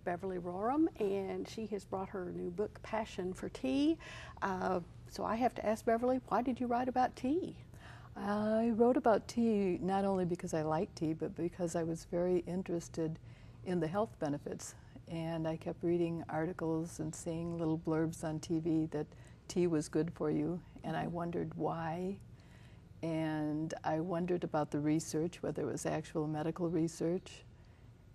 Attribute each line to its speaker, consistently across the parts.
Speaker 1: Beverly Rorem, and she has brought her new book, Passion for Tea. So I have to ask Beverly, why did you write about tea?
Speaker 2: I wrote about tea not only because I like tea, but because I was very interested in the health benefits. And I kept reading articles and seeing little blurbs on TV that tea was good for you, and I wondered why. And I wondered about the research, whether it was actual medical research.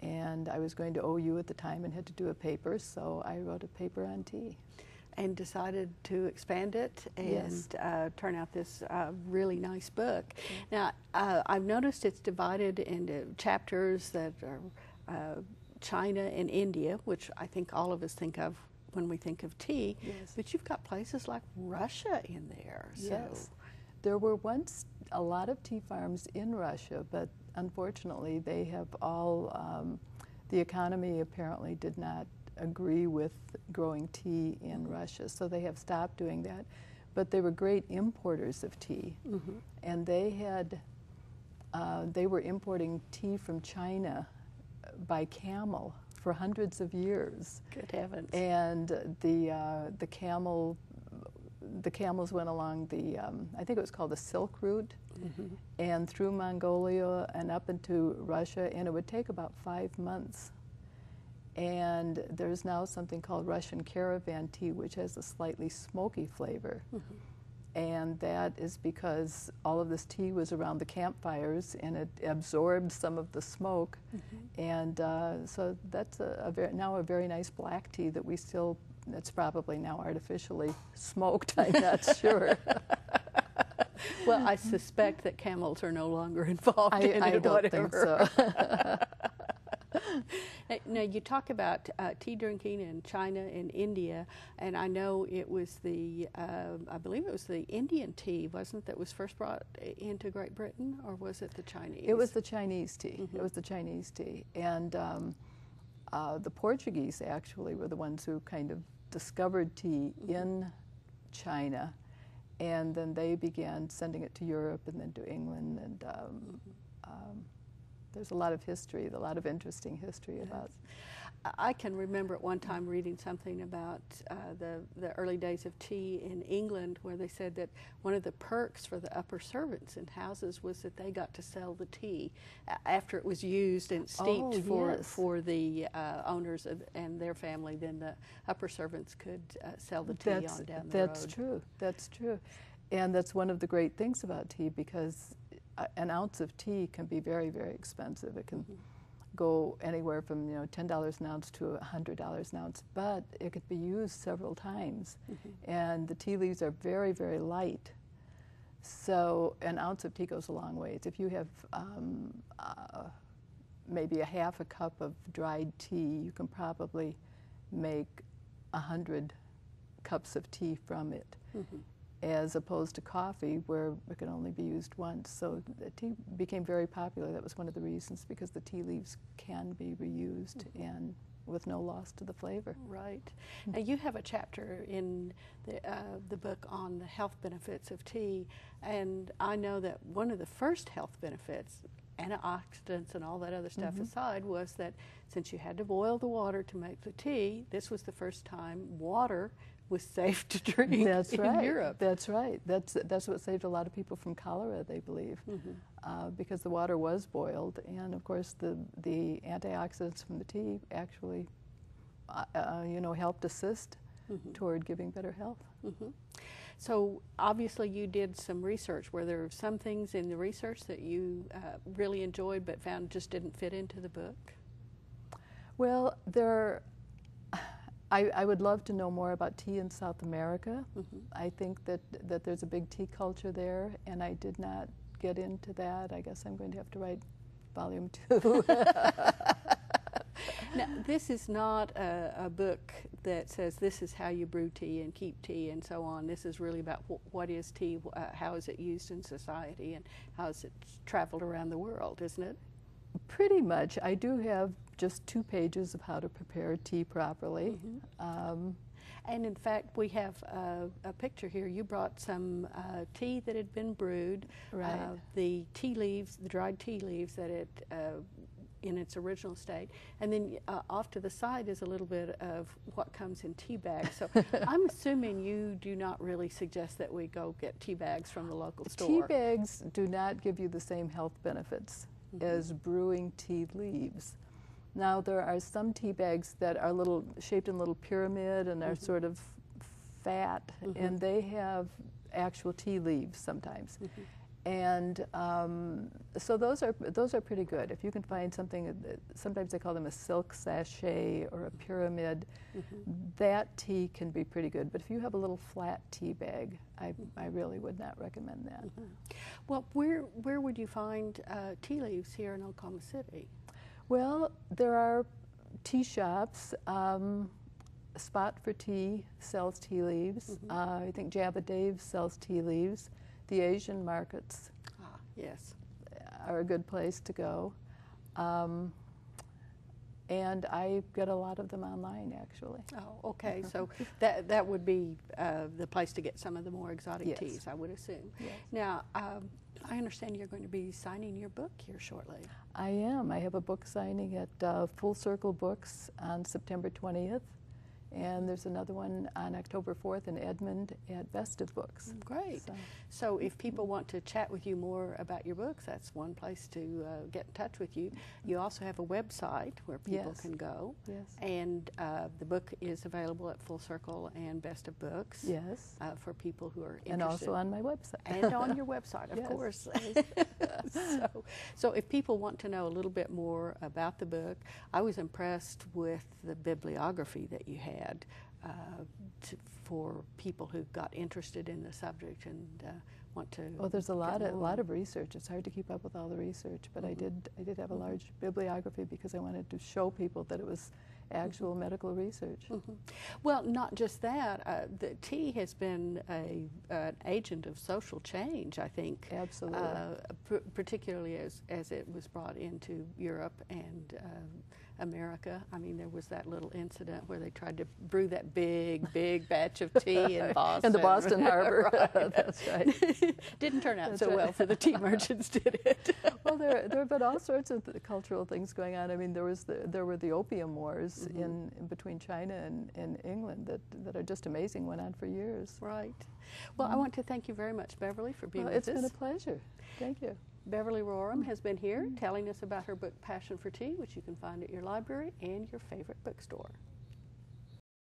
Speaker 2: And I was going to OU at the time and had to do a paper, so I wrote a paper on tea.
Speaker 1: And decided to expand it and turn out this really nice book. Now, I've noticed it's divided into chapters that are China and India, which I think all of us think of when we think of tea.
Speaker 2: Yes.
Speaker 1: But you've got places like Russia in there.
Speaker 2: Yes. There were once a lot of tea farms in Russia, but unfortunately they have all, the economy apparently did not agree with growing tea in Russia, so they have stopped doing that. But they were great importers of tea, and they had, they were importing tea from China by camel for hundreds of years.
Speaker 1: Good heavens.
Speaker 2: And the camels went along the, I think it was called the Silk Route, and through Mongolia and up into Russia, and it would take about 5 months. And there's now something called Russian caravan tea, which has a slightly smoky flavor. And that is because all of this tea was around the campfires and it absorbed some of the smoke. And so that's now a very nice black tea that we still, that's probably now artificially smoked, I'm not sure.
Speaker 1: Well, I suspect that camels are no longer involved in it.
Speaker 2: I don't think so.
Speaker 1: Now, you talk about tea drinking in China and India, and I know it was the, I believe it was the Indian tea, wasn't it, that was first brought into Great Britain, or was it the Chinese?
Speaker 2: It was the Chinese tea. It was the Chinese tea. And the Portuguese actually were the ones who kind of discovered tea in China, and then they began sending it to Europe and then to England, and there's a lot of history, a lot of interesting history about.
Speaker 1: I can remember at one time reading something about the early days of tea in England, where they said that one of the perks for the upper servants in houses was that they got to sell the tea after it was used and steeped for the owners and their family. Then the upper servants could sell the tea on down the road.
Speaker 2: That's true. That's true. And that's one of the great things about tea, because an ounce of tea can be very, very expensive. It can go anywhere from $10 an ounce to $100 an ounce, but it could be used several times. And the tea leaves are very, very light. So an ounce of tea goes a long ways. If you have maybe a half a cup of dried tea, you can probably make 100 cups of tea from it. As opposed to coffee, where it can only be used once. So the tea became very popular. That was one of the reasons, because the tea leaves can be reused and with no loss to the flavor.
Speaker 1: Right. Now, you have a chapter in the book on the health benefits of tea, and I know that one of the first health benefits, antioxidants and all that other stuff aside, was that since you had to boil the water to make the tea, this was the first time water was safe to drink in Europe.
Speaker 2: That's right. That's what saved a lot of people from cholera, they believe, because the water was boiled, and of course the antioxidants from the tea actually, helped assist toward giving better health.
Speaker 1: So obviously you did some research. Were there some things in the research that you really enjoyed but found just didn't fit into the book?
Speaker 2: Well, I would love to know more about tea in South America. I think that there's a big tea culture there, and I did not get into that. I guess I'm going to have to write volume 2.
Speaker 1: Now, this is not a book that says this is how you brew tea and keep tea and so on. This is really about what is tea, how is it used in society, and how is it traveled around the world, isn't it?
Speaker 2: Pretty much. I do have just 2 pages of how to prepare tea properly.
Speaker 1: And in fact, we have a picture here. You brought some tea that had been brewed.
Speaker 2: Right.
Speaker 1: The tea leaves, the dried tea leaves that in its original state. And then off to the side is a little bit of what comes in tea bags. So I'm assuming you do not really suggest that we go get tea bags from the local store.
Speaker 2: Tea bags do not give you the same health benefits as brewing tea leaves. Now, there are some tea bags that are shaped in a little pyramid and are sort of fat, and they have actual tea leaves sometimes. And so those are pretty good. If you can find something, sometimes they call them a silk sachet or a pyramid, that tea can be pretty good. But if you have a little flat tea bag, I really would not recommend that.
Speaker 1: Well, where would you find tea leaves here in Oklahoma City?
Speaker 2: Well, there are tea shops. Spot for Tea sells tea leaves. I think Jabba Dave sells tea leaves. The Asian markets
Speaker 1: yes,
Speaker 2: are a good place to go. And I get a lot of them online, actually.
Speaker 1: Oh, okay. So that would be the place to get some of the more exotic teas, I would assume.
Speaker 2: Yes.
Speaker 1: Now, I understand you're going to be signing your book here shortly.
Speaker 2: I am. I have a book signing at Full Circle Books on September 20th. And there's another one on October 4th in Edmond at Best of Books.
Speaker 1: Great. So if people want to chat with you more about your books, that's one place to get in touch with you. You also have a website where people can go.
Speaker 2: Yes.
Speaker 1: And the book is available at Full Circle and Best of Books.
Speaker 2: Yes.
Speaker 1: For people who are interested.
Speaker 2: And also on my website.
Speaker 1: And on your website, of course. So if people want to know a little bit more about the book, I was impressed with the bibliography that you had for people who got interested in the subject and want to.
Speaker 2: Well, there's a lot of research. It's hard to keep up with all the research, but I did have a large bibliography because I wanted to show people that it was actual medical research.
Speaker 1: Well, not just that. The tea has been an agent of social change, I think.
Speaker 2: Absolutely.
Speaker 1: Particularly as it was brought into Europe and America. I mean, there was that little incident where they tried to brew that big batch of tea in Boston.
Speaker 2: In the Boston Harbor.
Speaker 1: Right.
Speaker 2: That's right.
Speaker 1: Didn't turn out so well for the tea merchants, did it?
Speaker 2: Well, there have been all sorts of cultural things going on. I mean, there were the opium wars in between China and England that are just amazing, went on for years.
Speaker 1: Right. Well, I want to thank you very much, Beverly, for being with us.
Speaker 2: It's been a pleasure. Thank you.
Speaker 1: Beverly Rorem has been here telling us about her book, Passion for Tea, which you can find at your library and your favorite bookstore.